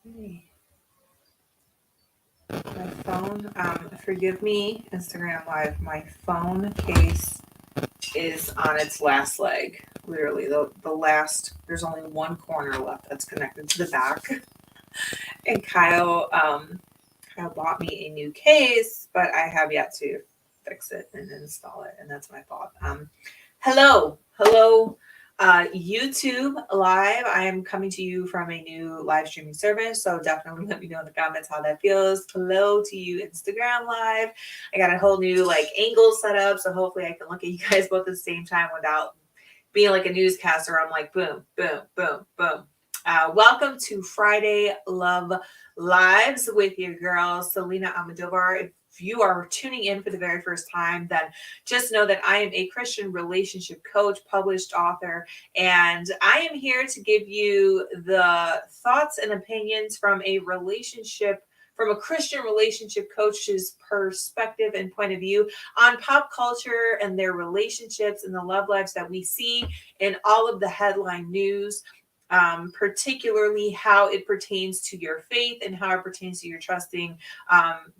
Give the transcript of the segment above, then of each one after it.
Hey, my phone, forgive me, Instagram Live, my phone case is on its last leg. Literally, the last, there's only one corner left that's connected to the back. And Kyle bought me a new case, but I have yet to fix it and install it, and that's my fault. Hello, YouTube live. I am coming to you from a new live streaming service, so definitely let me know in the comments how that feels. Hello to you, Instagram live. I got a whole new like angle set up, so hopefully I can look at you guys both at the same time without being like a newscaster. I'm like boom, boom, boom, boom. Welcome to Friday Love Lives with your girl, Selina Almodovar. If you are tuning in for the very first time, then just know that I am a Christian relationship coach, published author, and I am here to give you the thoughts and opinions from a Christian relationship coach's perspective and point of view on pop culture and their relationships and the love lives that we see in all of the headline news, particularly how it pertains to your faith and how it pertains to your trusting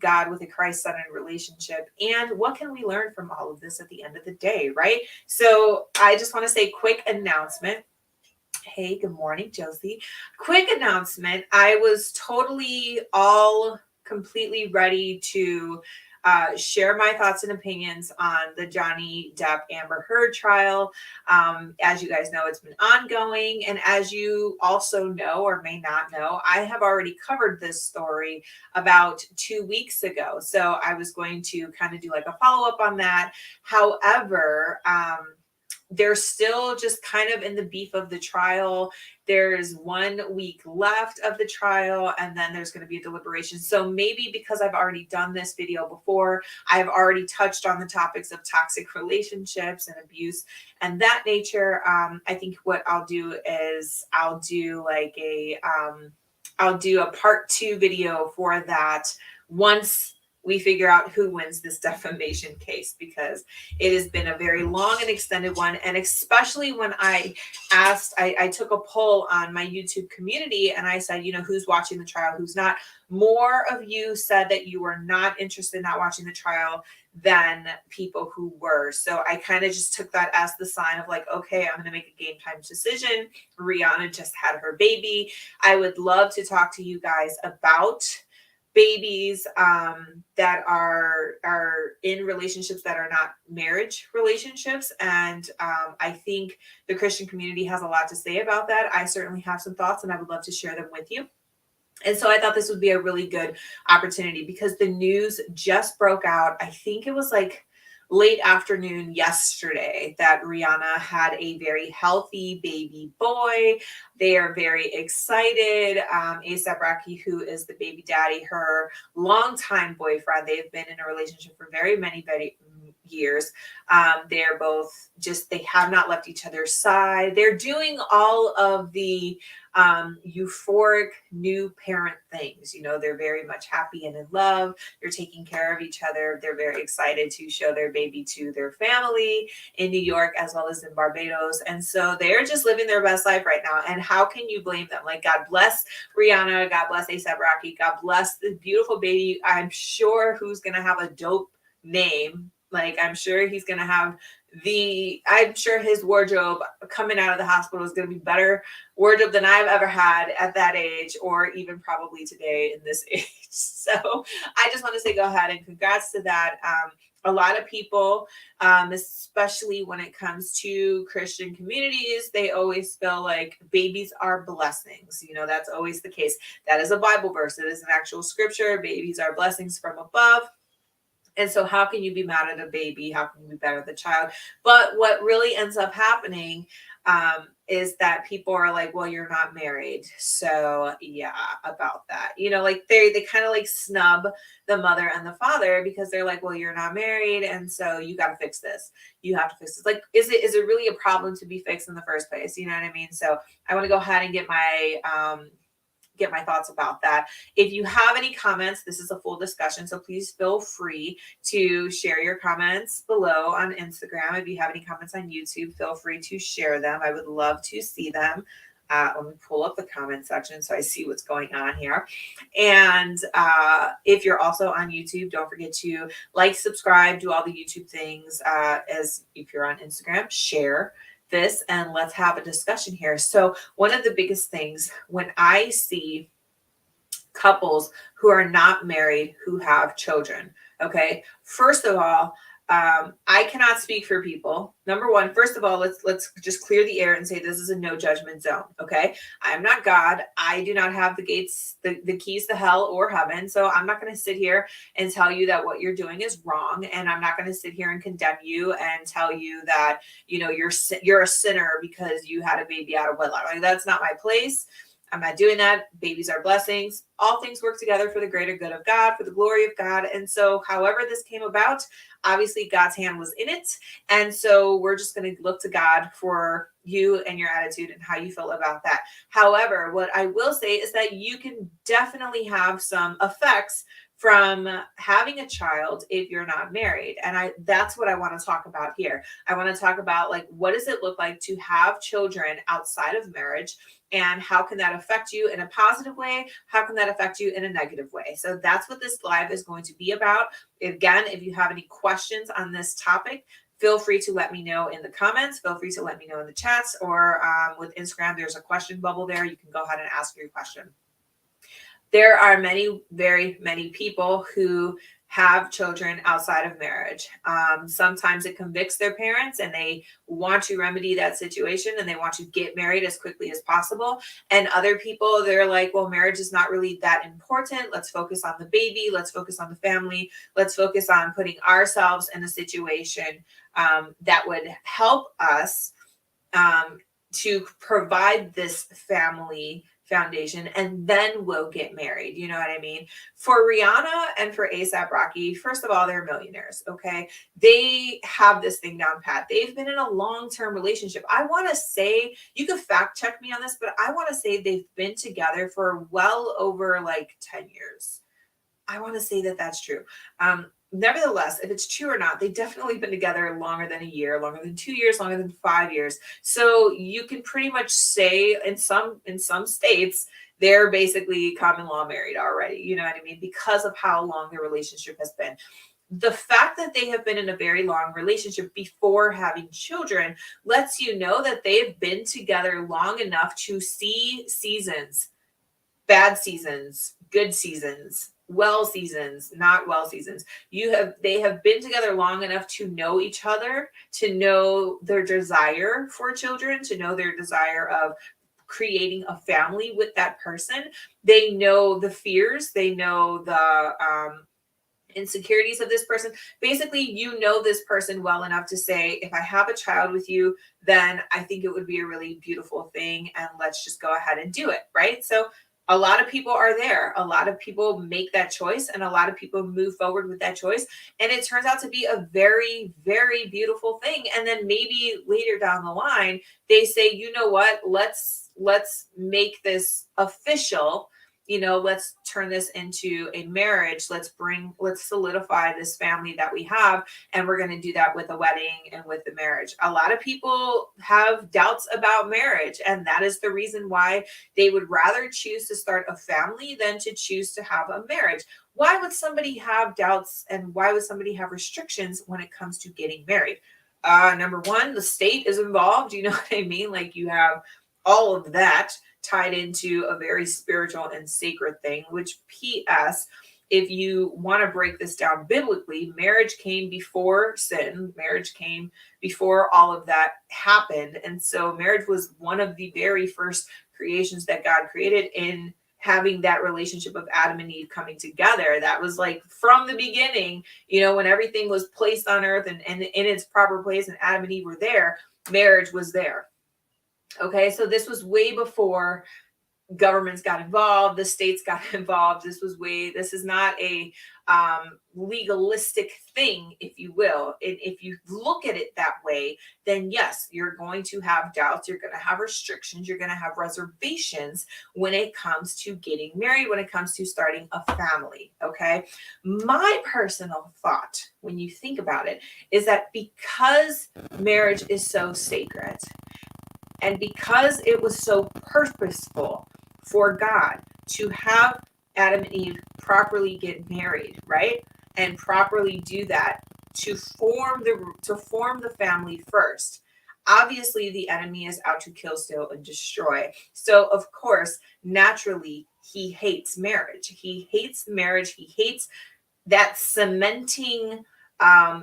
God with a Christ-centered relationship. And what can we learn from all of this at the end of the day, right? So I just want to say quick announcement. Hey, good morning, Josie. Quick announcement. I was totally all completely ready to share my thoughts and opinions on the Johnny Depp Amber Heard trial. As you guys know, it's been ongoing. And as you also know or may not know, I have already covered this story about 2 weeks ago. So I was going to kind of do like a follow up on that. However, they're still just kind of in the beef of the trial. There's 1 week left of the trial, and then there's going to be a deliberation. So maybe because I've already done this video before, I've already touched on the topics of toxic relationships and abuse and that nature. I think what I'll do is I'll do a part 2 video for that once we figure out who wins this defamation case, because it has been a very long and extended one. And especially when I took a poll on my YouTube community and I said, who's watching the trial, who's not. More of you said that you were not interested in not watching the trial than people who were. So I kind of just took that as the sign of like, okay, I'm going to make a game time decision. Rihanna just had her baby. I would love to talk to you guys about babies that are in relationships that are not marriage relationships, and I think the Christian community has a lot to say about that. I certainly have some thoughts, and I would love to share them with you. And so I thought this would be a really good opportunity because the news just broke out. I think it was like late afternoon yesterday that Rihanna had a very healthy baby boy. They are very excited. A$AP Rocky, who is the baby daddy, her longtime boyfriend, they've been in a relationship for very many years. They're both they have not left each other's side. They're doing all of the euphoric new parent things. They're very much happy and in love. They're taking care of each other. They're very excited to show their baby to their family in New York as well as in Barbados. And so they're just living their best life right now. And how can you blame them? Like, God bless Rihanna. God bless A$AP Rocky. God bless the beautiful baby. I'm sure who's going to have a dope name. Like, I'm sure he's going to have I'm sure his wardrobe coming out of the hospital is going to be better wardrobe than I've ever had at that age, or even probably today in this age. So I just want to say go ahead and congrats to that. A lot of people, especially when it comes to Christian communities, they always feel like babies are blessings. That's always the case. That is a Bible verse. It is an actual scripture. Babies are blessings from above. And so how can you be mad at a baby? How can you be mad at the child? But what really ends up happening is that people are like, well, you're not married. So yeah, about that. Like they kind of like snub the mother and the father because they're like, well, you're not married. And so you got to fix this. You have to fix this. Like, is it really a problem to be fixed in the first place? You know what I mean? So I want to go ahead and get my thoughts about that. If you have any comments, this is a full discussion, so please feel free to share your comments below on Instagram. If you have any comments on YouTube, feel free to share them. I would love to see them. Let me pull up the comment section so I see what's going on here. And if you're also on YouTube, don't forget to like, subscribe, do all the YouTube things. As if you're on Instagram, share this and let's have a discussion here. So one of the biggest things when I see couples who are not married who have children, okay, first of all, I cannot speak for people. Number one, first of all, let's just clear the air and say this is a no judgment zone. Okay. I'm not God. I do not have the keys to hell or heaven. So I'm not going to sit here and tell you that what you're doing is wrong. And I'm not going to sit here and condemn you and tell you that, you're a sinner because you had a baby out of wedlock. Like, that's not my place. I'm not doing that. Babies are blessings. All things work together for the greater good of God, for the glory of God. And so however this came about, obviously God's hand was in it. And so we're just going to look to God for you and your attitude and how you feel about that. However, what I will say is that you can definitely have some effects from having a child if you're not married. And that's what I want to talk about here. I want to talk about, like, what does it look like to have children outside of marriage? And how can that affect you in a positive way? How can that affect you in a negative way? So that's what this live is going to be about. Again, if you have any questions on this topic, feel free to let me know in the comments. Feel free to let me know in the chats, or with Instagram, there's a question bubble there. You can go ahead and ask your question. There are very many people who have children outside of marriage. Sometimes it convicts their parents and they want to remedy that situation and they want to get married as quickly as possible. And other people, they're like, well, marriage is not really that important. Let's focus on the baby. Let's focus on the family. Let's focus on putting ourselves in a situation that would help us to provide this family foundation, and then we'll get married. You know what I mean? For Rihanna and for A$AP Rocky, first of all, they're millionaires. Okay. They have this thing down pat. They've been in a long-term relationship. I want to say, you can fact check me on this, but I want to say they've been together for well over like 10 years. I want to say that that's true. Nevertheless, if it's true or not, they've definitely been together longer than a year, longer than 2 years, longer than 5 years. So you can pretty much say in some states, they're basically common law married already. You know what I mean? Because of how long their relationship has been. The fact that they have been in a very long relationship before having children lets you know that they've been together long enough to see seasons, bad seasons, good seasons, well seasons, not well seasons. They have been together long enough to know each other, to know their desire for children, to know their desire of creating a family with that person. They know the fears, they know the insecurities of this person. Basically, you know this person well enough to say, if I have a child with you, then I think it would be a really beautiful thing, and let's just go ahead and do it, right? So a lot of people are there. A lot of people make that choice, and a lot of people move forward with that choice. And it turns out to be a very, very beautiful thing. And then maybe later down the line, they say, you know what, let's make this official. Let's turn this into a marriage. Let's solidify this family that we have. And we're going to do that with a wedding and with the marriage. A lot of people have doubts about marriage. And that is the reason why they would rather choose to start a family than to choose to have a marriage. Why would somebody have doubts, and why would somebody have restrictions when it comes to getting married? Number one, the state is involved. You know what I mean? Like, you have all of that tied into a very spiritual and sacred thing, which P.S., if you want to break this down biblically, marriage came before sin. Marriage came before all of that happened. And so marriage was one of the very first creations that God created, in having that relationship of Adam and Eve coming together. That was like from the beginning, when everything was placed on earth and in its proper place, and Adam and Eve were there, marriage was there. Okay, so this was way before governments got involved, the states got involved. This is not a legalistic thing, if you will. If you look at it that way, then yes, you're going to have doubts, you're going to have restrictions, you're going to have reservations when it comes to getting married, when it comes to starting a family. Okay, my personal thought, when you think about it, is that because marriage is so sacred, And because it was so purposeful for God to have Adam and Eve properly get married, right? And properly do that to form the family first. Obviously, the enemy is out to kill, steal, and destroy. So, of course, naturally, he hates marriage. He hates marriage. He hates that cementing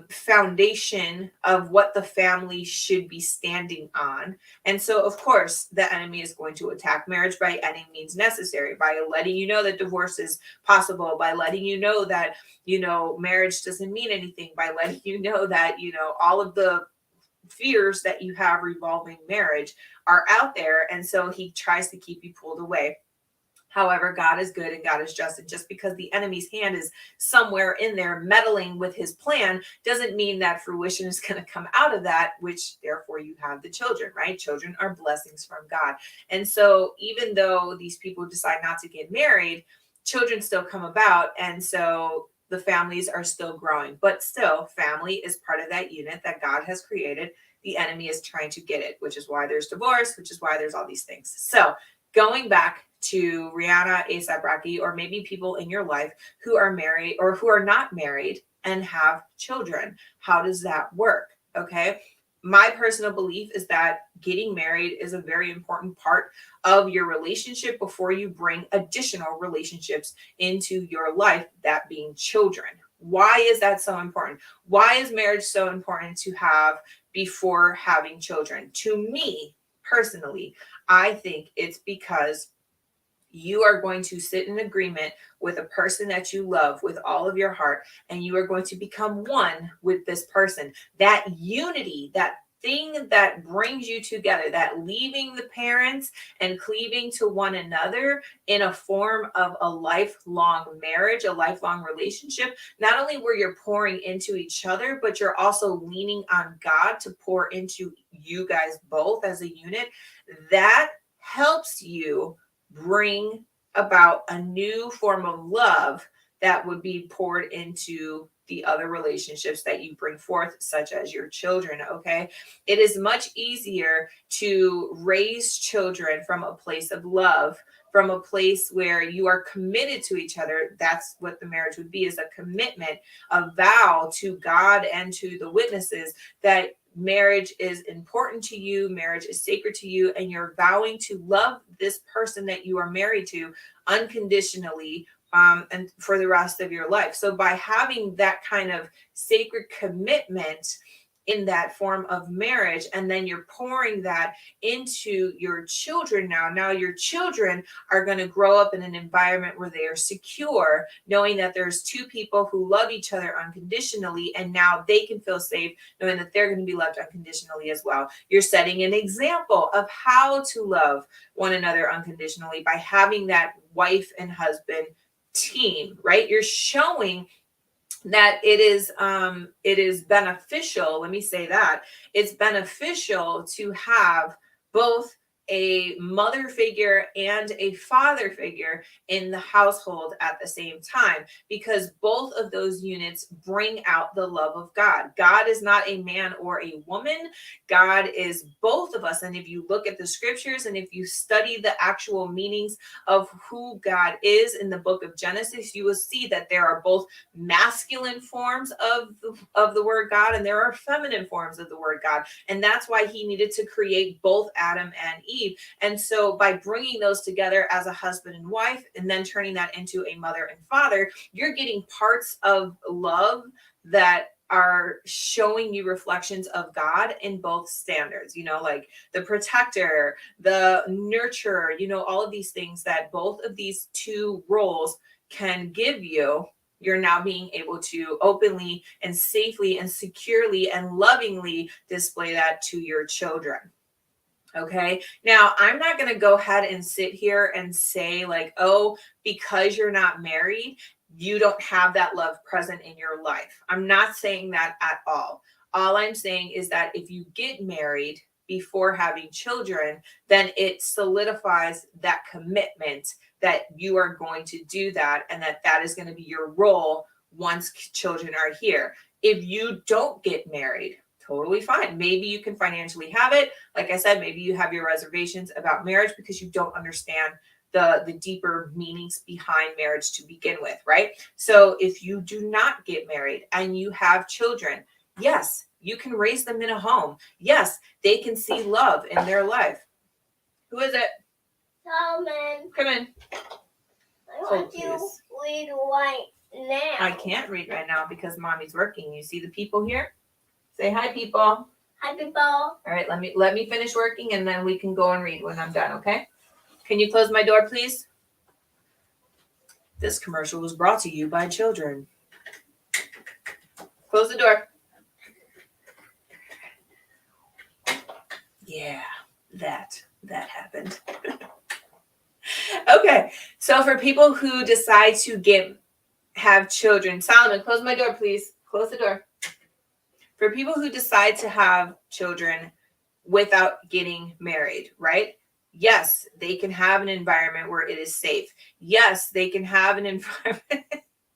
foundation of what the family should be standing on. And so, of course, the enemy is going to attack marriage by any means necessary, by letting you know that divorce is possible, by letting you know that, marriage doesn't mean anything, by letting you know that, all of the fears that you have revolving marriage are out there. And so he tries to keep you pulled away. However, God is good and God is just. And just because the enemy's hand is somewhere in there meddling with his plan doesn't mean that fruition is going to come out of that, which therefore you have the children, right? Children are blessings from God. And so even though these people decide not to get married, children still come about. And so the families are still growing. But still, family is part of that unit that God has created. The enemy is trying to get it, which is why there's divorce, which is why there's all these things. So going back to Rihanna, A$AP Rocky, or maybe people in your life who are married or who are not married and have children. How does that work? Okay. My personal belief is that getting married is a very important part of your relationship before you bring additional relationships into your life, that being children. Why is that so important? Why is marriage so important to have before having children? To me, personally, I think it's because you are going to sit in agreement with a person that you love with all of your heart, and you are going to become one with this person. That unity, that thing that brings you together, that leaving the parents and cleaving to one another in a form of a lifelong marriage, a lifelong relationship, not only where you're pouring into each other, but you're also leaning on God to pour into you guys both as a unit. That helps you bring about a new form of love that would be poured into the other relationships that you bring forth, such as your children. Okay. It is much easier to raise children from a place of love, from a place where you are committed to each other. That's what the marriage would be, is a commitment, a vow to God and to the witnesses that marriage is important to you, marriage is sacred to you, and you're vowing to love this person that you are married to unconditionally, and for the rest of your life. So by having that kind of sacred commitment in that form of marriage, and then you're pouring that into your children now your children are going to grow up in an environment where they are secure, knowing that there's two people who love each other unconditionally, and now they can feel safe knowing that they're going to be loved unconditionally as well. You're setting an example of how to love one another unconditionally by having that wife and husband team, right? You're showing that it is beneficial. Let me say that it's beneficial to have both a mother figure and a father figure in the household at the same time, because both of those units bring out the love of God. God is not a man or a woman. God is both of us. And if you look at the scriptures and if you study the actual meanings of who God is in the book of Genesis, you will see that there are both masculine forms of the word God, and there are feminine forms of the word God. And that's why he needed to create both Adam and Eve. And so by bringing those together as a husband and wife, and then turning that into a mother and father, you're getting parts of love that are showing you reflections of God in both standards, like the protector, the nurturer, all of these things that both of these two roles can give you. You're now being able to openly and safely and securely and lovingly display that to your children. Okay. Now, I'm not going to go ahead and sit here and say like, oh, because you're not married, you don't have that love present in your life. I'm not saying that at all. All I'm saying is that if you get married before having children, then it solidifies that commitment that you are going to do that, and that is going to be your role once children are here. If you don't get married, totally fine. Maybe you can financially have it. Like I said, maybe you have your reservations about marriage because you don't understand the deeper meanings behind marriage to begin with, right? So if you do not get married and you have children, yes, you can raise them in a home. Yes, they can see love in their life. Who is it? Solomon. Come in. I want to read right now. I can't read right now because mommy's working. You see the people here? Say hi, people. Hi, people. All right, let me finish working and then we can go and read when I'm done, okay? Can you close my door, please? This commercial was brought to you by children. Close the door. Yeah, that happened. Okay, so for people who decide to have children, Solomon, close my door, please. Close the door. For people who decide to have children without getting married, right? Yes, they can have an environment where it is safe. Yes, they can have an environment.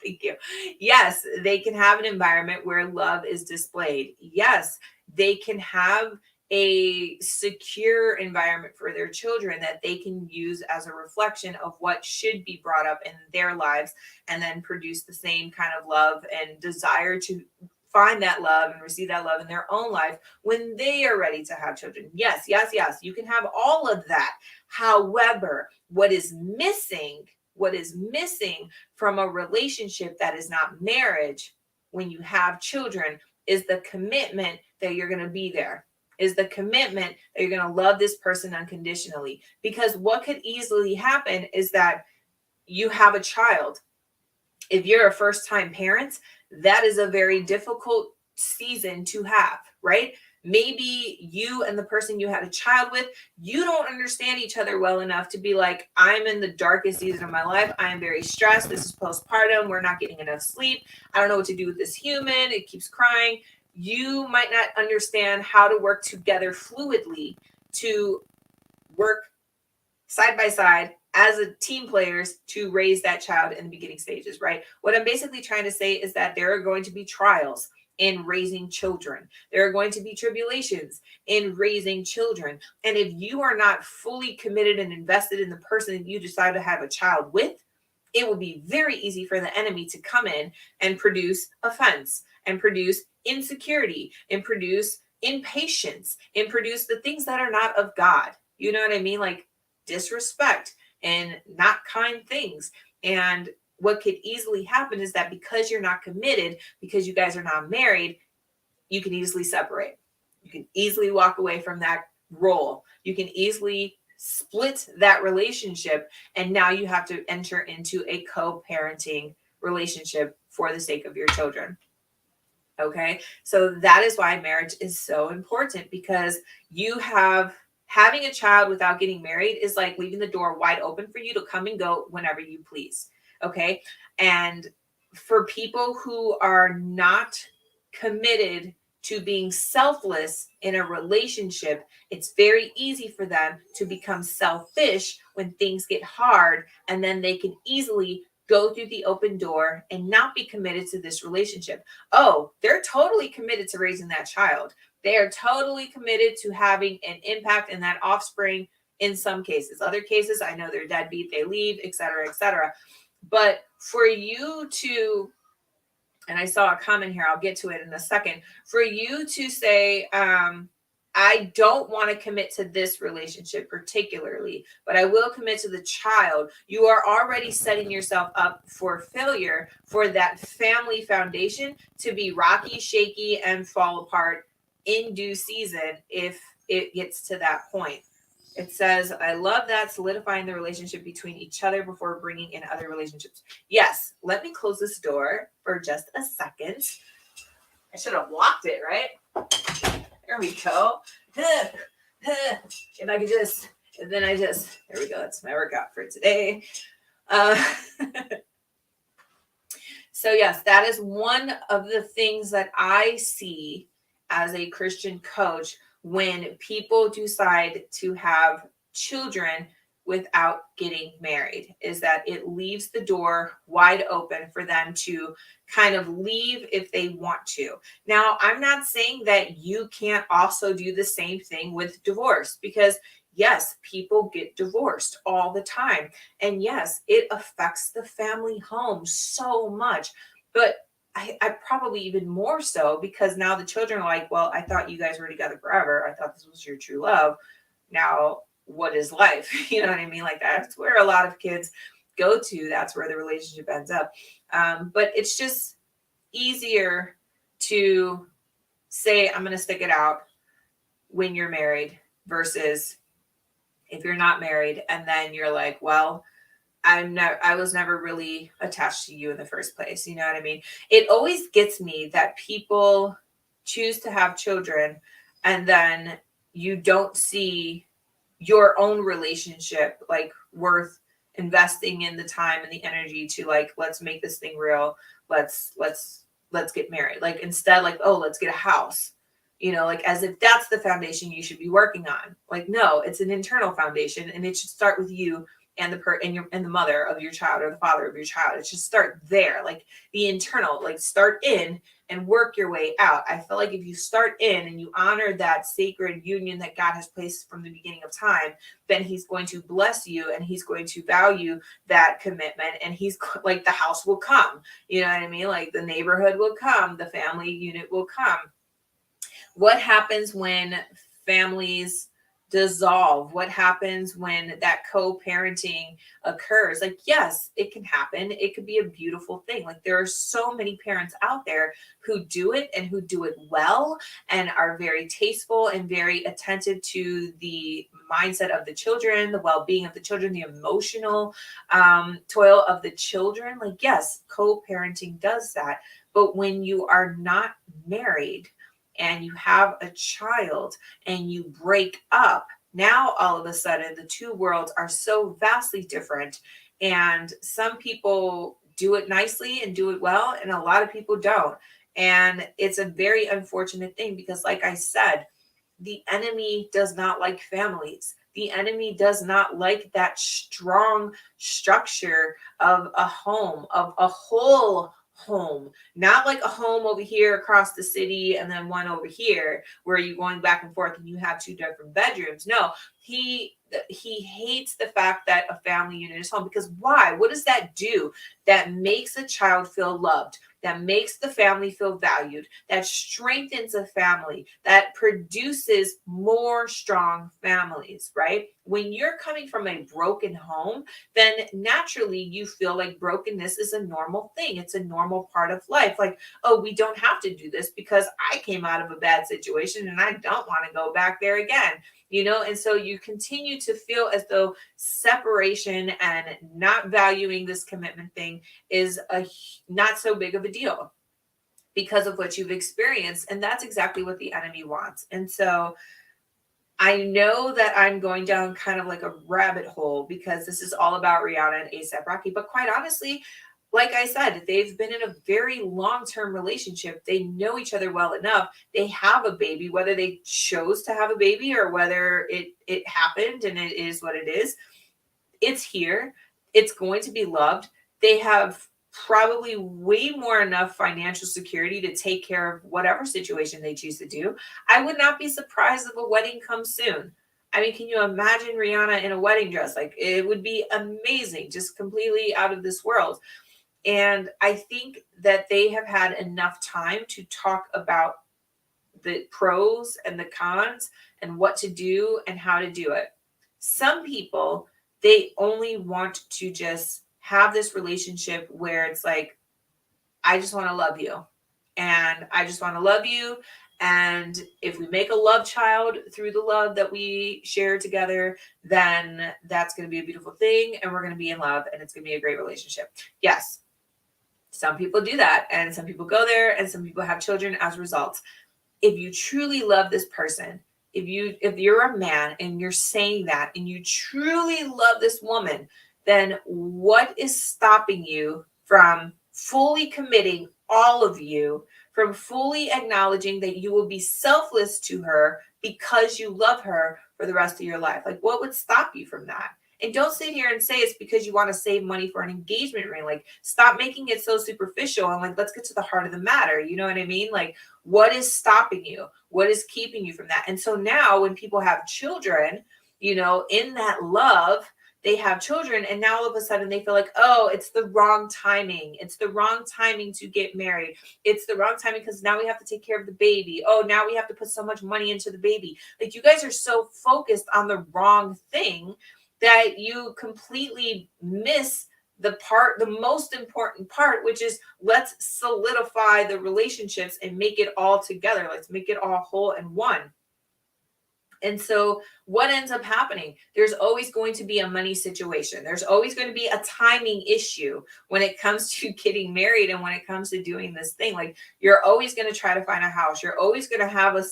Thank you. Yes, they can have an environment where love is displayed. Yes, they can have a secure environment for their children that they can use as a reflection of what should be brought up in their lives and then produce the same kind of love and desire to find that love and receive that love in their own life when they are ready to have children. Yes, yes, yes. You can have all of that. However, what is missing from a relationship that is not marriage when you have children is the commitment that you're going to be there, is the commitment that you're going to love this person unconditionally. Because what could easily happen is that you have a child. If you're a first-time parent, that is a very difficult season to have, right? Maybe you and the person you had a child with, you don't understand each other well enough to be like, I'm in the darkest season of my life. I am very stressed. This is postpartum. We're not getting enough sleep. I don't know what to do with this human. It keeps crying. You might not understand how to work together fluidly, to work side by side as a team players to raise that child in the beginning stages, right? What I'm basically trying to say is that there are going to be trials in raising children. There are going to be tribulations in raising children. And if you are not fully committed and invested in the person you decide to have a child with, it will be very easy for the enemy to come in and produce offense and produce insecurity and produce impatience and produce the things that are not of God. You know what I mean? Like disrespect and not kind things. And what could easily happen is that because you're not committed, because you guys are not married, you can easily separate. You can easily walk away from that role. You can easily split that relationship. And now you have to enter into a co-parenting relationship for the sake of your children. Okay. So that is why marriage is so important, because having a child without getting married is like leaving the door wide open for you to come and go whenever you please. Okay. And for people who are not committed to being selfless in a relationship, it's very easy for them to become selfish when things get hard, and then they can easily go through the open door and not be committed to this relationship. Oh, they're totally committed to raising that child. They are totally committed to having an impact in that offspring in some cases. Other cases, I know they're deadbeat, they leave, et cetera, et cetera. But for you to, and I saw a comment here, I'll get to it in a second, for you to say, I don't want to commit to this relationship particularly, but I will commit to the child. You are already setting yourself up for failure for that family foundation to be rocky, shaky, and fall apart in due season if it gets to that point. It says, I love that, solidifying the relationship between each other before bringing in other relationships. Yes, let me close this door for just a second. I should have locked it, right? There we go. If I could just, and then there we go. That's my workout for today. So yes, that is one of the things that I see as a Christian coach when people decide to have children without getting married, is that it leaves the door wide open for them to kind of leave if they want to. Now, I'm not saying that you can't also do the same thing with divorce, because yes, people get divorced all the time. And yes, it affects the family home so much. But I probably even more so, because now the children are like, well, I thought you guys were together forever. I thought this was your true love. Now, what is life? You know what I mean? Like, that's where a lot of kids go to. That's where the relationship ends up. But it's just easier to say, I'm going to stick it out when you're married, versus if you're not married and then you're like, well, I was never really attached to you in the first place. You know what I mean? It always gets me that people choose to have children and then you don't see your own relationship like worth investing in the time and the energy to, like, let's make this thing real. Let's get married. Like, instead, like, oh, let's get a house. You know, like, as if that's the foundation you should be working on. Like, no, it's an internal foundation, and it should start with you and the mother of your child, or the father of your child. It should start there, like the internal, like, start in and work your way out. I feel like if you start in and you honor that sacred union that God has placed from the beginning of time, then he's going to bless you and he's going to value that commitment, and he's like, the house will come. You know what I mean? Like, the neighborhood will come, the family unit will come. What happens when families dissolve? What happens when that co-parenting occurs? Like, yes, it can happen. It could be a beautiful thing. Like, there are so many parents out there who do it and who do it well and are very tasteful and very attentive to the mindset of the children, the well-being of the children, the emotional toil of the children. Like, yes, co-parenting does that. But when you are not married and you have a child and you break up, now all of a sudden the two worlds are so vastly different. And some people do it nicely and do it well, and a lot of people don't. And it's a very unfortunate thing, because, like I said, the enemy does not like families. The enemy does not like that strong structure of a home, of a whole home, not like a home over here across the city and then one over here where you're going back and forth and you have two different bedrooms. No, he hates the fact that a family unit is home. Because why? What does that do? That makes a child feel loved, that makes the family feel valued, that strengthens a family, that produces more strong families, right? When you're coming from a broken home, then naturally you feel like brokenness is a normal thing. It's a normal part of life. Like, oh, we don't have to do this because I came out of a bad situation and I don't want to go back there again. You know, and so you continue to feel as though separation and not valuing this commitment thing is a not so big of a deal because of what you've experienced. And that's exactly what the enemy wants. And so I know that I'm going down kind of like a rabbit hole because this is all about Rihanna and A$AP Rocky. But quite honestly, like I said, they've been in a very long-term relationship. They know each other well enough. They have a baby, whether they chose to have a baby or whether it happened and it is what it is. It's here. It's going to be loved. They have probably way more enough financial security to take care of whatever situation they choose to do. I would not be surprised if a wedding comes soon. I mean, can you imagine Rihanna in a wedding dress? Like, it would be amazing, just completely out of this world. And I think that they have had enough time to talk about the pros and the cons and what to do and how to do it. Some people, they only want to just have this relationship where it's like, I just want to love you. And I just want to love you. And if we make a love child through the love that we share together, then that's going to be a beautiful thing. And we're going to be in love and it's going to be a great relationship. Yes. Some people do that, and some people go there, and some people have children as a result. If you truly love this person, if you're a man and you're saying that and you truly love this woman, then what is stopping you from fully committing all of you, from fully acknowledging that you will be selfless to her because you love her for the rest of your life? Like, what would stop you from that? And don't sit here and say it's because you want to save money for an engagement ring. Like, stop making it so superficial and like, let's get to the heart of the matter. You know what I mean? Like, what is stopping you? What is keeping you from that? And so now when people have children, you know, in that love, they have children, and now all of a sudden they feel like, oh, it's the wrong timing. It's the wrong timing to get married. It's the wrong timing because now we have to take care of the baby. Oh, now we have to put so much money into the baby. Like, you guys are so focused on the wrong thing that you completely miss the most important part, which is let's solidify the relationships and make it all together. Let's make it all whole and one. And so what ends up happening? There's always going to be a money situation. There's always going to be a timing issue when it comes to getting married and when it comes to doing this thing. Like, you're always going to try to find a house. You're always going to have a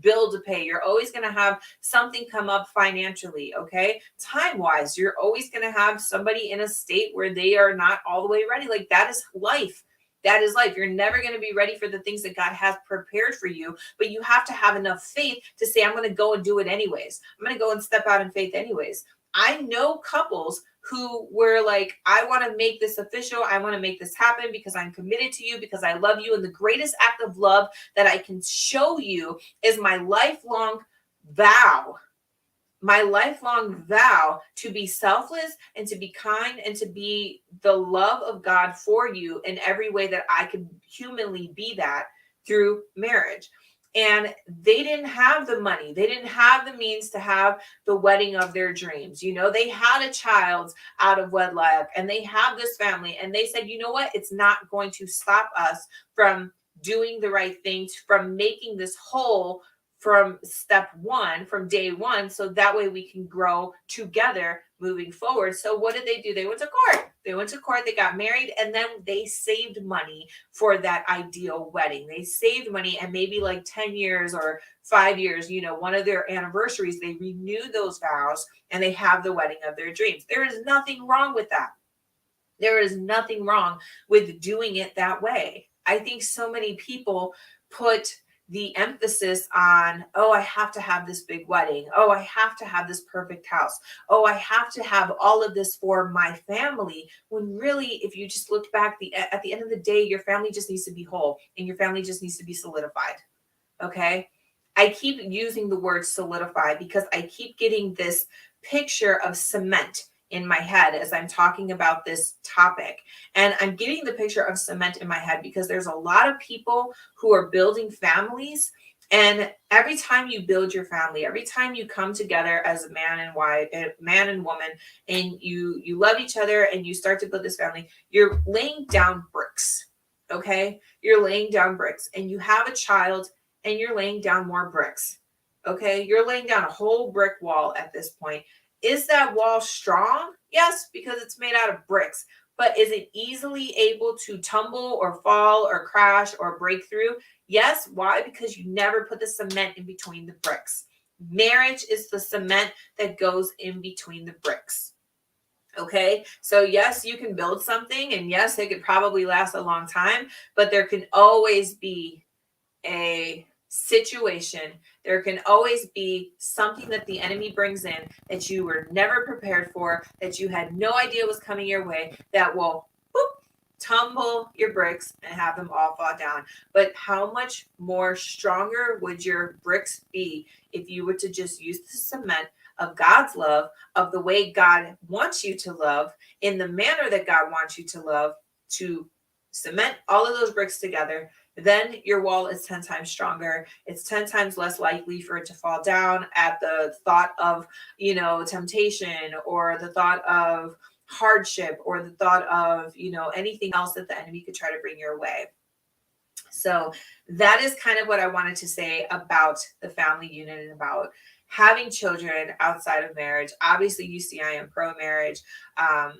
bill to pay. You're always going to have something come up financially, okay? Time-wise, you're always going to have somebody in a state where they are not all the way ready. Like, that is life. That is life. You're never going to be ready for the things that God has prepared for you, but you have to have enough faith to say, I'm going to go and do it anyways. I'm going to go and step out in faith anyways. I know couples who were like, I want to make this official. I want to make this happen because I'm committed to you, because I love you. And the greatest act of love that I can show you is my lifelong vow. My lifelong vow to be selfless and to be kind and to be the love of God for you in every way that I could humanly be that through marriage. And they didn't have the money. They didn't have the means to have the wedding of their dreams. You know, they had a child out of wedlock and they have this family, and they said, you know what? It's not going to stop us from doing the right things, from making this whole from step one, from day one, so that way we can grow together moving forward. So what did they do? They went to court. They got married, and then they saved money for that ideal wedding. They saved money, and maybe like 10 years or 5 years, you know, one of their anniversaries, they renew those vows and they have the wedding of their dreams. There is nothing wrong with that. There is nothing wrong with doing it that way. I think so many people put the emphasis on, oh, I have to have this big wedding. Oh, I have to have this perfect house. Oh, I have to have all of this for my family. When really, if you just look back, at the end of the day, your family just needs to be whole and your family just needs to be solidified. Okay. I keep using the word solidify because I keep getting this picture of cement in my head as I'm talking about this topic. And I'm getting the picture of cement in my head because there's a lot of people who are building families. And every time you build your family, every time you come together as a man and wife, man and woman, and you love each other and you start to build this family, you're laying down bricks. Okay. You're laying down bricks, and you have a child and you're laying down more bricks. Okay. You're laying down a whole brick wall at this point. Is that wall strong? Yes, because it's made out of bricks. But is it easily able to tumble or fall or crash or break through? Yes. Why? Because you never put the cement in between the bricks. Marriage is the cement that goes in between the bricks. Okay. So yes, you can build something, and yes, it could probably last a long time, but there can always be a situation. There can always be something that the enemy brings in that you were never prepared for, that you had no idea was coming your way, that will tumble your bricks and have them all fall down. But how much more stronger would your bricks be if you were to just use the cement of God's love, of the way God wants you to love, in the manner that God wants you to love, to cement all of those bricks together? Then your wall is 10 times stronger. It's 10 times less likely for it to fall down at the thought of, you know, temptation, or the thought of hardship, or the thought of, you know, anything else that the enemy could try to bring your way. So that is kind of what I wanted to say about the family unit and about having children outside of marriage. Obviously, you see, I am pro-marriage. A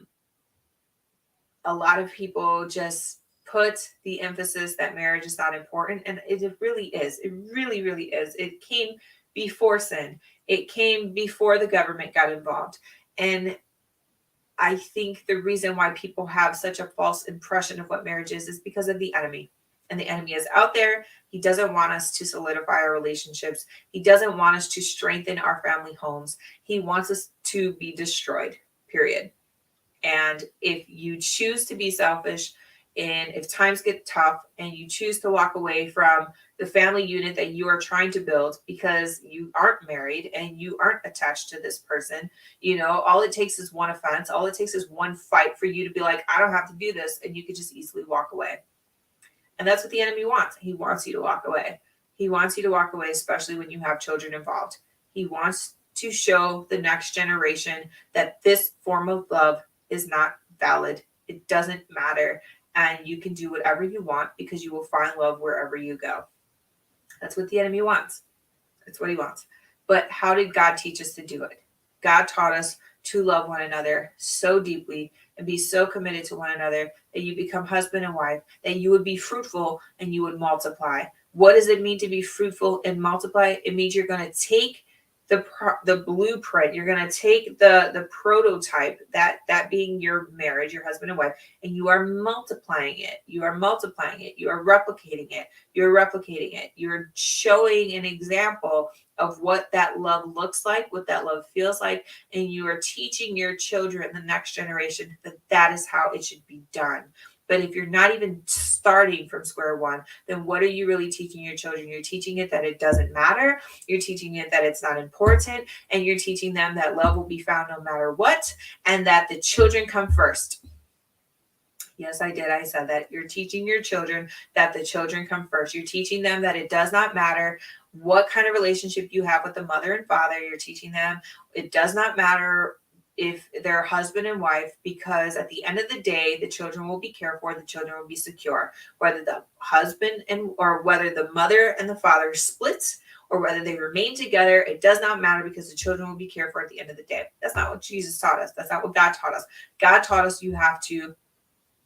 lot of people just put the emphasis that marriage is not important, and it really is. It really, really is. It came before sin. It came before the government got involved. And I think the reason why people have such a false impression of what marriage is because of the enemy. And the enemy is out there. He doesn't want us to solidify our relationships. He doesn't want us to strengthen our family homes. He wants us to be destroyed, period. And if you choose to be selfish, and if times get tough and you choose to walk away from the family unit that you are trying to build because you aren't married and you aren't attached to this person, all it takes is one offense. All it takes is one fight for you to be like, I don't have to do this. And you could just easily walk away. And that's what the enemy wants. He wants you to walk away. He wants you to walk away, especially when you have children involved. He wants to show the next generation that this form of love is not valid. It doesn't matter. And you can do whatever you want because you will find love wherever you go. That's what the enemy wants. That's what he wants. But how did God teach us to do it? God taught us to love one another so deeply and be so committed to one another that you become husband and wife, that you would be fruitful and you would multiply. What does it mean to be fruitful and multiply? It means you're going to take the blueprint, you're going to take the prototype, that being your marriage, your husband and wife, and you are multiplying it. You are multiplying it. You are replicating it. You're replicating it. You're showing an example of what that love looks like, what that love feels like, and you are teaching your children, the next generation, that is how it should be done. But if you're not even starting from square one, then what are you really teaching your children? You're teaching it that it doesn't matter. You're teaching it that it's not important. And you're teaching them that love will be found no matter what, and that the children come first. Yes, I did. I said that. You're teaching your children that the children come first. You're teaching them that it does not matter what kind of relationship you have with the mother and father. You're teaching them it does not matter if they're husband and wife, because at the end of the day, the children will be cared for, the children will be secure, whether the husband or whether the mother and the father splits or whether they remain together, it does not matter because the children will be cared for at the end of the day. That's not what Jesus taught us. That's not what God taught us. God taught us you have to,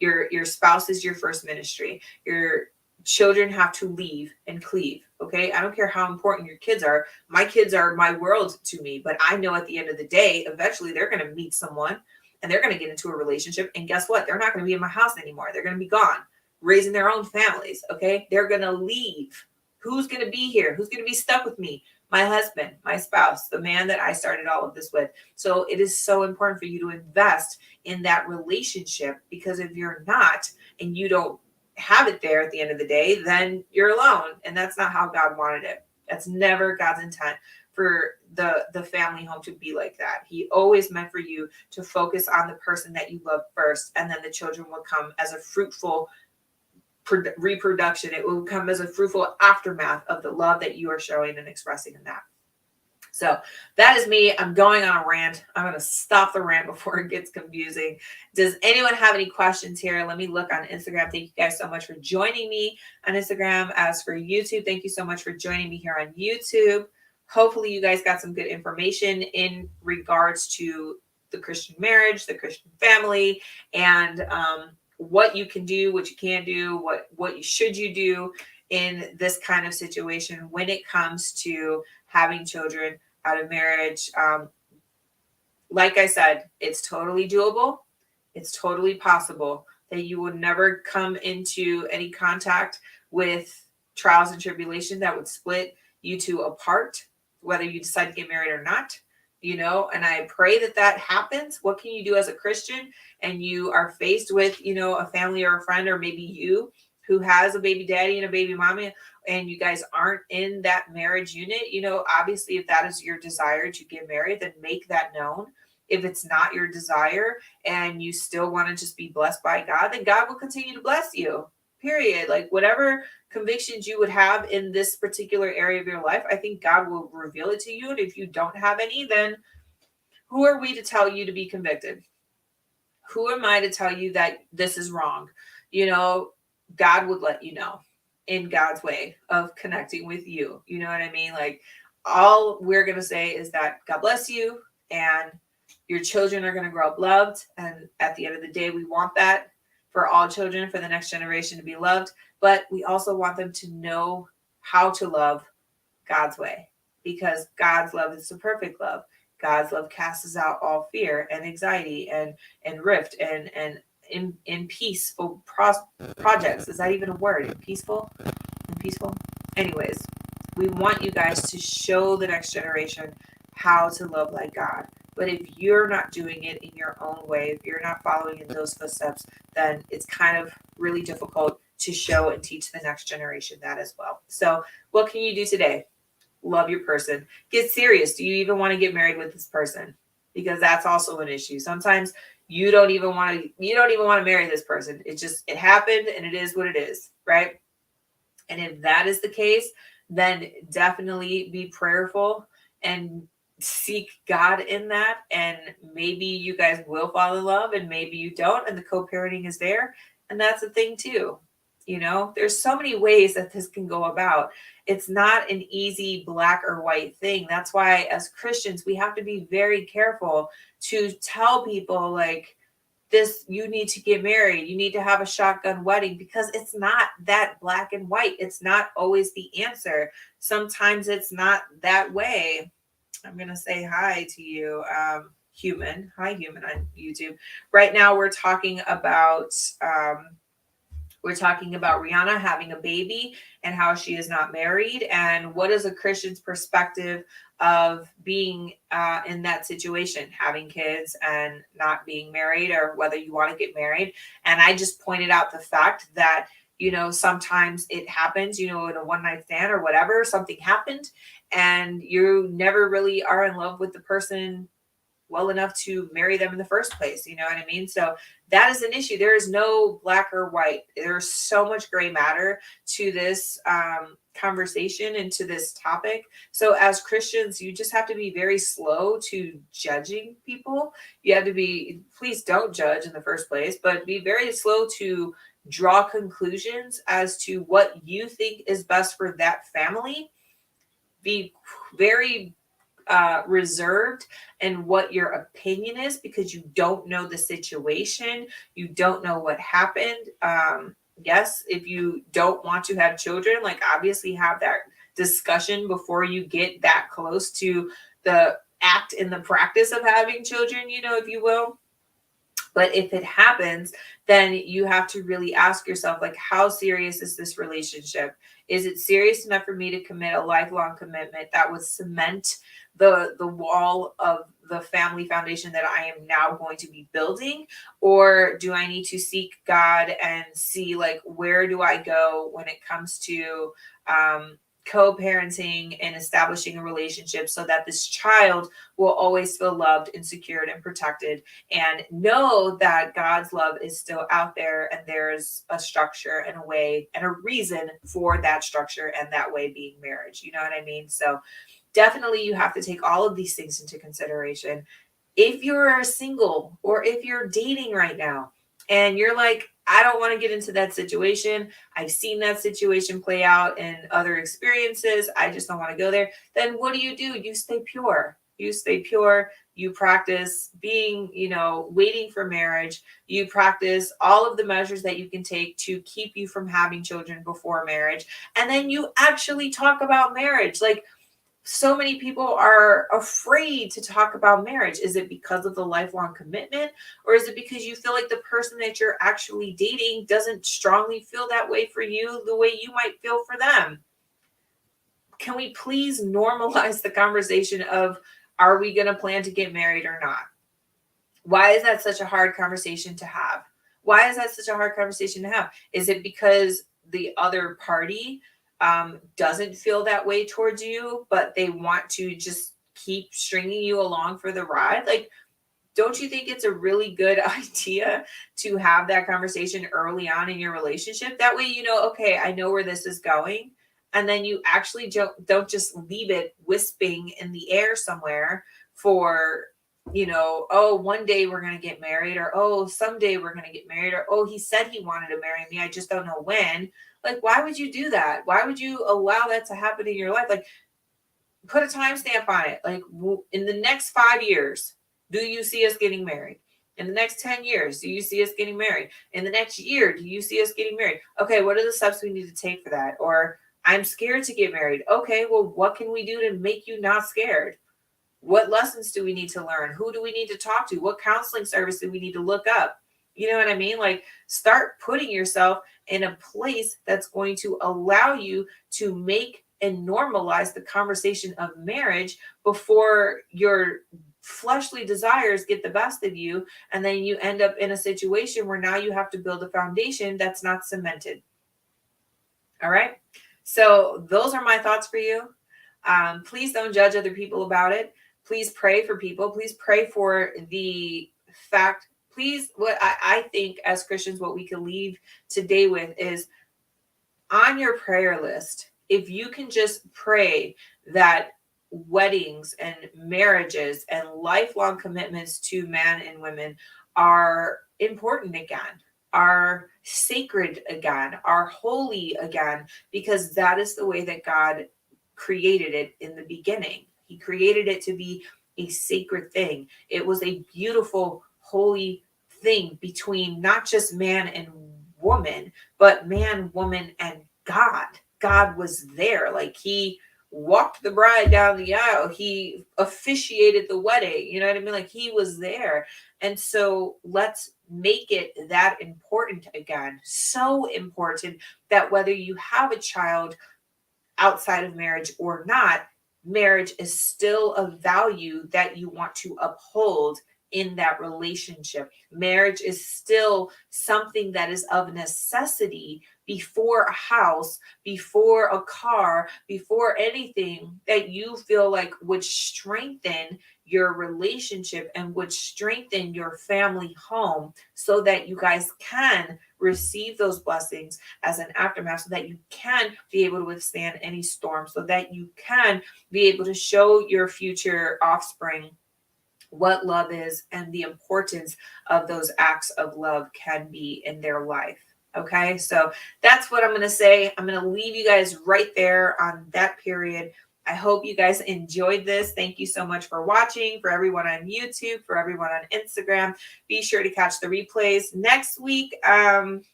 your spouse is your first ministry. Your children have to leave and cleave. Okay. I don't care how important your kids are. My kids are my world to me, but I know at the end of the day, eventually they're going to meet someone and they're going to get into a relationship. And guess what? They're not going to be in my house anymore. They're going to be gone, raising their own families. Okay. They're going to leave. Who's going to be here? Who's going to be stuck with me? My husband, my spouse, the man that I started all of this with. So it is so important for you to invest in that relationship, because if you're not, and you don't have it there at the end of the day, then you're alone. And that's not how God wanted it. That's never God's intent for the family home to be like that. He always meant for you to focus on the person that you love first, and then the children will come as a fruitful reproduction. It will come as a fruitful aftermath of the love that you are showing and expressing in that. So that is me. I'm going on a rant. I'm going to stop the rant before it gets confusing. Does anyone have any questions here? Let me look on Instagram. Thank you guys so much for joining me on Instagram. As for YouTube, thank you so much for joining me here on YouTube. Hopefully you guys got some good information in regards to the Christian marriage, the Christian family, and what you can do, what you can't do, what you should do in this kind of situation when it comes to having children out of marriage. Like I said, it's totally doable. It's totally possible that you would never come into any contact with trials and tribulation that would split you two apart, whether you decide to get married or not. And I pray that happens. What can you do as a Christian and you are faced with, a family or a friend, or maybe you who has a baby daddy and a baby mommy, and you guys aren't in that marriage unit? Obviously, if that is your desire to get married, then make that known. If it's not your desire and you still want to just be blessed by God, then God will continue to bless you, period. Like whatever convictions you would have in this particular area of your life, I think God will reveal it to you. And if you don't have any, then who are we to tell you to be convicted? Who am I to tell you that this is wrong? God would let you know in God's way of connecting with you. You know what I mean? Like, all we're going to say is that God bless you, and your children are going to grow up loved. And at the end of the day, we want that for all children, for the next generation to be loved. But we also want them to know how to love God's way, because God's love is the perfect love. God's love casts out all fear and anxiety and rift and in peaceful projects. Is that even a word? Peaceful? Anyways, we want you guys to show the next generation how to love like God. But if you're not doing it in your own way, if you're not following in those footsteps, then it's kind of really difficult to show and teach the next generation that as well. So what can you do today? Love your person. Get serious. Do you even want to get married with this person? Because that's also an issue. Sometimes you don't even want to marry this person. It happened and it is what it is, right? And if that is the case, then definitely be prayerful and seek God in that. And maybe you guys will fall in love and maybe you don't. And the co-parenting is there. And that's the thing too. There's so many ways that this can go about. It's not an easy black or white thing. That's why as Christians, we have to be very careful to tell people like, this, you need to get married, you need to have a shotgun wedding, because it's not that black and white. It's not always the answer. Sometimes it's not that way. I'm gonna say hi to you, human. Hi, human on YouTube. Right now we're talking about Rihanna having a baby and how she is not married, and what is a Christian's perspective of being in that situation, having kids and not being married, or whether you want to get married. And I just pointed out the fact that, sometimes it happens, in a one night stand or whatever, something happened and you never really are in love with the person well enough to marry them in the first place. You know what I mean? So that is an issue. There is no black or white. There's so much gray matter to this conversation and to this topic. So as Christians, you just have to be very slow to judging people. You have to be, please don't judge in the first place, but be very slow to draw conclusions as to what you think is best for that family. Be very reserved and what your opinion is, because you don't know the situation, you don't know what happened. Yes, if you don't want to have children, like obviously have that discussion before you get that close to the act and the practice of having children, if you will. But if it happens, then you have to really ask yourself, like, how serious is this relationship? Is it serious enough for me to commit a lifelong commitment that would cement the wall of the family foundation that I am now going to be building? Or do I need to seek God and see, like, where do I go when it comes to co-parenting and establishing a relationship, so that this child will always feel loved and secured and protected, and know that God's love is still out there, and there's a structure and a way and a reason for that structure and that way being marriage. You know what I mean? So definitely you have to take all of these things into consideration. If you're single or if you're dating right now and you're like, I don't want to get into that situation, I've seen that situation play out in other experiences, I just don't want to go there, then what do? You stay pure. You stay pure. You practice being, waiting for marriage. You practice all of the measures that you can take to keep you from having children before marriage. And then you actually talk about marriage. Like, so many people are afraid to talk about marriage. Is it because of the lifelong commitment, or is it because you feel like the person that you're actually dating doesn't strongly feel that way for you the way you might feel for them? Can we please normalize the conversation of, are we going to plan to get married or not? Why is that such a hard conversation to have? Why is that such a hard conversation to have? Is it because the other party doesn't feel that way towards you, but they want to just keep stringing you along for the ride? Like, don't you think it's a really good idea to have that conversation early on in your relationship? That way, okay, I know where this is going. And then you actually don't just leave it wisping in the air somewhere for, oh, one day we're going to get married, or, oh, someday we're going to get married, or, oh, he said he wanted to marry me, I just don't know when. Like, why would you do that? Why would you allow that to happen in your life? Like, put a timestamp on it. Like, in the next 5 years, do you see us getting married? In the next 10 years, do you see us getting married? In the next year, do you see us getting married? Okay, what are the steps we need to take for that? Or, I'm scared to get married. Okay, well, what can we do to make you not scared? What lessons do we need to learn? Who do we need to talk to? What counseling service do we need to look up? You know what I mean? Like, start putting yourself in a place that's going to allow you to make and normalize the conversation of marriage before you're fleshly desires get the best of you, and then you end up in a situation where now you have to build a foundation that's not cemented. All right. So those are my thoughts for you. Please don't judge other people about it. Please pray for people. Please pray for the fact. Please, what I think as Christians, what we can leave today with is on your prayer list, if you can just pray that weddings and marriages and lifelong commitments to man and women are important again, are sacred again, are holy again, because that is the way that God created it in the beginning. He created it to be a sacred thing. It was a beautiful, holy thing between not just man and woman, but man, woman, and God. God was there. Like he walked the bride down the aisle. He officiated the wedding. You know what I mean? Like he was there. And so let's make it that important again. So important that whether you have a child outside of marriage or not, marriage is still a value that you want to uphold in that relationship. Marriage is still something that is of necessity before a house, before a car, before anything that you feel like would strengthen your relationship and would strengthen your family home so that you guys can receive those blessings as an aftermath, so that you can be able to withstand any storm, so that you can be able to show your future offspring what love is and the importance of those acts of love can be in their life. Okay, so that's what I'm going to say. I'm going to leave you guys right there on that period. I hope you guys enjoyed this. Thank you so much for watching. For everyone on YouTube, for everyone on Instagram, be sure to catch the replays next week.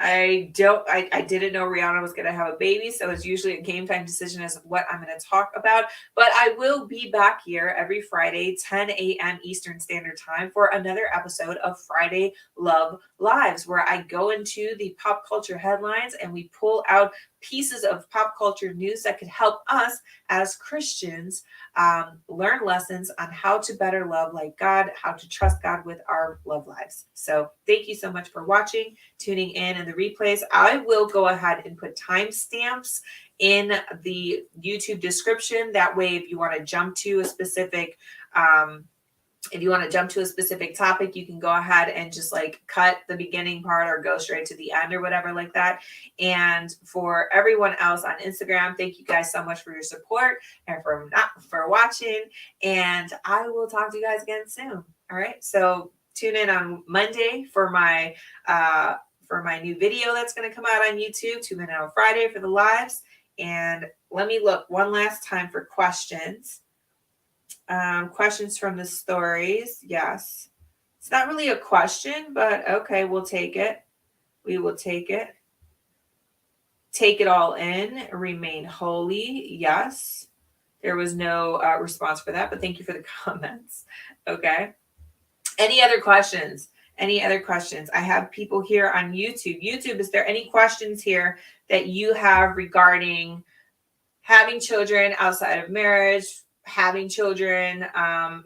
I didn't know Rihanna was going to have a baby, so it's usually a game time decision as what I'm going to talk about. But I will be back here every Friday, 10 a.m. Eastern Standard Time, for another episode of Friday Love Lives, where I go into the pop culture headlines and we pull out pieces of pop culture news that could help us as Christians learn lessons on how to better love like God, how to trust God with our love lives. So thank you so much for watching, tuning in, and the replays. I will go ahead and put timestamps in the YouTube description. That way, if you want to jump to a specific topic, you can go ahead and just like cut the beginning part or go straight to the end or whatever like that. And for everyone else on Instagram, thank you guys so much for your support and for watching. And I will talk to you guys again soon. All right. So tune in on Monday for my new video that's going to come out on YouTube. Tune in on Friday for the lives. And let me look one last time for questions. Questions from the stories. Yes. It's not really a question, but okay, we'll take it. We will take it. Take it all in. Remain holy. Yes. There was no response for that, but thank you for the comments. Okay. Any other questions? Any other questions? I have people here on YouTube. YouTube, is there any questions here that you have regarding having children outside of marriage, having children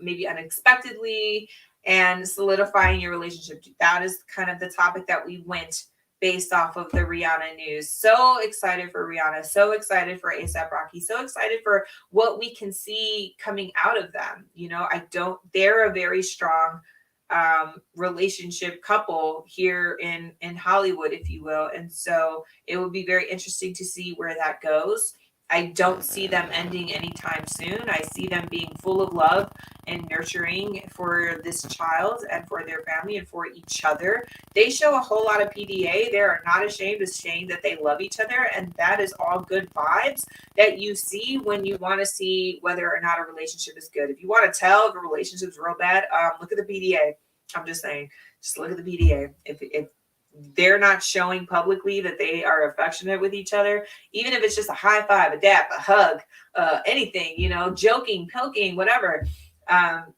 maybe unexpectedly, and solidifying your relationship? That is kind of the topic that we went based off of the Rihanna news. So excited for Rihanna. So excited for A$AP Rocky. So excited for what we can see coming out of them. You know, they're a very strong relationship couple here in Hollywood, if you will. And so it will be very interesting to see where that goes. I don't see them ending anytime soon. I see them being full of love and nurturing for this child and for their family and for each other. They show a whole lot of PDA. They are not ashamed of saying that they love each other. And that is all good vibes that you see when you want to see whether or not a relationship is good. If you want to tell if a relationship is real bad, look at the PDA. I'm just saying, just look at the PDA. If they're not showing publicly that they are affectionate with each other, even if it's just a high five, a dap, a hug, anything, you know, joking, poking, whatever.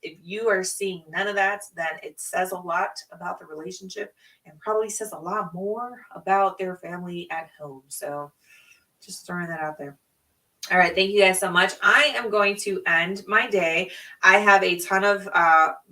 If you are seeing none of that, then it says a lot about the relationship and probably says a lot more about their family at home. So just throwing that out there. All right. Thank you guys so much. I am going to end my day. I have a ton of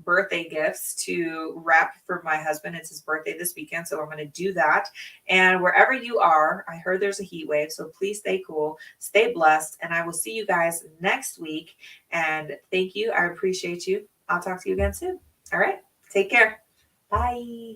birthday gifts to wrap for my husband. It's his birthday this weekend. So I'm going to do that. And wherever you are, I heard there's a heat wave. So please stay cool, stay blessed. And I will see you guys next week. And thank you. I appreciate you. I'll talk to you again soon. All right. Take care. Bye.